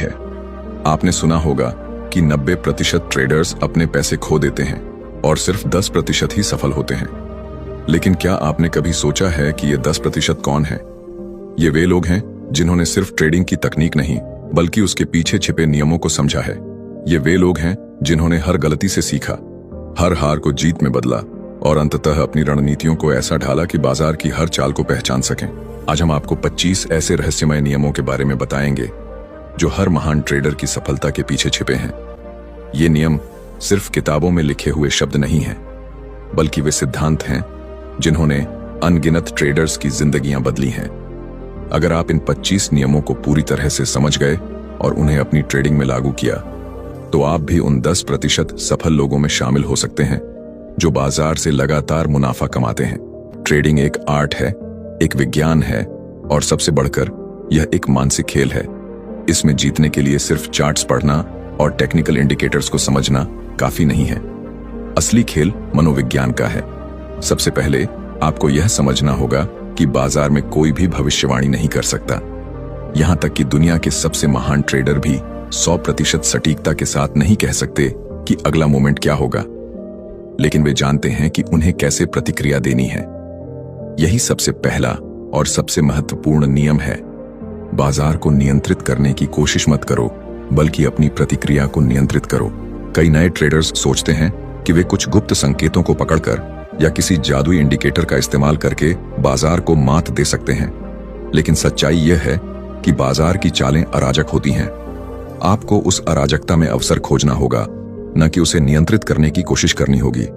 है। आपने सुना होगा कि 90% ट्रेडर्स अपने पैसे खो देते हैं और सिर्फ 10% ही सफल होते हैं। लेकिन क्या आपने कभी सोचा है कि ये 10% कौन है? ये वे लोग हैं जिन्होंने सिर्फ ट्रेडिंग की तकनीक नहीं बल्कि उसके पीछे छिपे नियमों को समझा है। ये वे लोग हैं जिन्होंने हर गलती से सीखा, हर हार को जीत में बदला और अंततः अपनी रणनीतियों को ऐसा ढाला कि बाजार की हर चाल को पहचान सकें। आज हम आपको 25 ऐसे रहस्यमय नियमों के बारे में बताएंगे जो हर महान ट्रेडर की सफलता के पीछे छिपे हैं। ये नियम सिर्फ किताबों में लिखे हुए शब्द नहीं हैं, बल्कि वे सिद्धांत हैं जिन्होंने अनगिनत ट्रेडर्स की जिंदगियां बदली हैं। अगर आप इन 25 नियमों को पूरी तरह से समझ गए और उन्हें अपनी ट्रेडिंग में लागू किया, तो आप भी उन 10% सफल लोगों में शामिल हो सकते हैं जो बाजार से लगातार मुनाफा कमाते हैं। ट्रेडिंग एक आर्ट है, एक विज्ञान है और सबसे बढ़कर यह एक मानसिक खेल है। इसमें जीतने के लिए सिर्फ चार्ट्स पढ़ना और टेक्निकल इंडिकेटर्स को समझना काफी नहीं है। असली खेल मनोविज्ञान का है। सबसे पहले आपको यह समझना होगा कि बाजार में कोई भी भविष्यवाणी नहीं कर सकता। यहां तक कि दुनिया के सबसे महान ट्रेडर भी 100% सटीकता के साथ नहीं कह सकते कि अगला मोमेंट क्या होगा, लेकिन वे जानते हैं कि उन्हें कैसे प्रतिक्रिया देनी है। यही सबसे पहला और सबसे महत्वपूर्ण नियम है। बाजार को नियंत्रित करने की कोशिश मत करो, बल्कि अपनी प्रतिक्रिया को नियंत्रित करो। कई नए ट्रेडर्स सोचते हैं कि वे कुछ गुप्त संकेतों को पकड़कर या किसी जादुई इंडिकेटर का इस्तेमाल करके बाजार को मात दे सकते हैं, लेकिन सच्चाई यह है कि बाजार की चालें अराजक होती हैं। आपको उस अराजकता में अवसर खोजना होगा, न कि उसे नियंत्रित करने की कोशिश करनी होगी।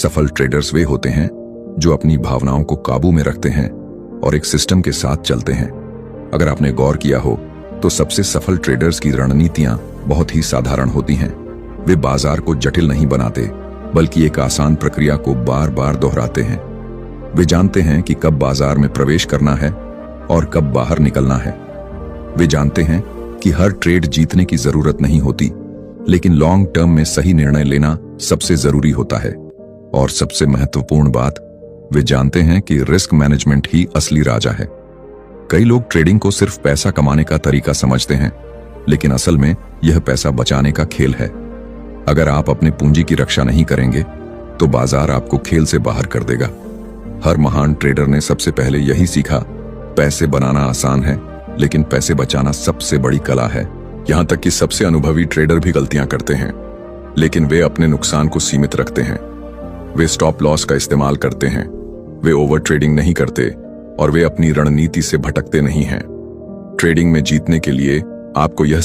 सफल ट्रेडर्स वे होते हैं जो अपनी भावनाओं को काबू में रखते हैं और एक सिस्टम के साथ चलते हैं। अगर आपने गौर किया हो तो सबसे सफल ट्रेडर्स की रणनीतियां बहुत ही साधारण होती हैं। वे बाजार को जटिल नहीं बनाते, बल्कि एक आसान प्रक्रिया को बार बार दोहराते हैं। वे जानते हैं कि कब बाजार में प्रवेश करना है और कब बाहर निकलना है। वे जानते हैं कि हर ट्रेड जीतने की जरूरत नहीं होती, लेकिन लॉन्ग टर्म में सही निर्णय लेना सबसे जरूरी होता है। और सबसे महत्वपूर्ण बात, वे जानते हैं कि रिस्क मैनेजमेंट ही असली राजा है। कई लोग ट्रेडिंग को सिर्फ पैसा कमाने का तरीका समझते हैं, लेकिन असल में यह पैसा बचाने का खेल है। अगर आप अपने पूंजी की रक्षा नहीं करेंगे तो बाजार आपको खेल से बाहर कर देगा। हर महान ट्रेडर ने सबसे पहले यही सीखा, पैसे बनाना आसान है, लेकिन पैसे बचाना सबसे बड़ी कला है। यहां तक कि सबसे अनुभवी ट्रेडर भी गलतियां करते हैं, लेकिन वे अपने नुकसान को सीमित रखते हैं। वे स्टॉप लॉस का इस्तेमाल करते हैं, वे ओवर ट्रेडिंग नहीं करते और वे अपनी रणनीति से भटकते नहीं हैं। ट्रेडिंग में जीतने के लिए आपको यह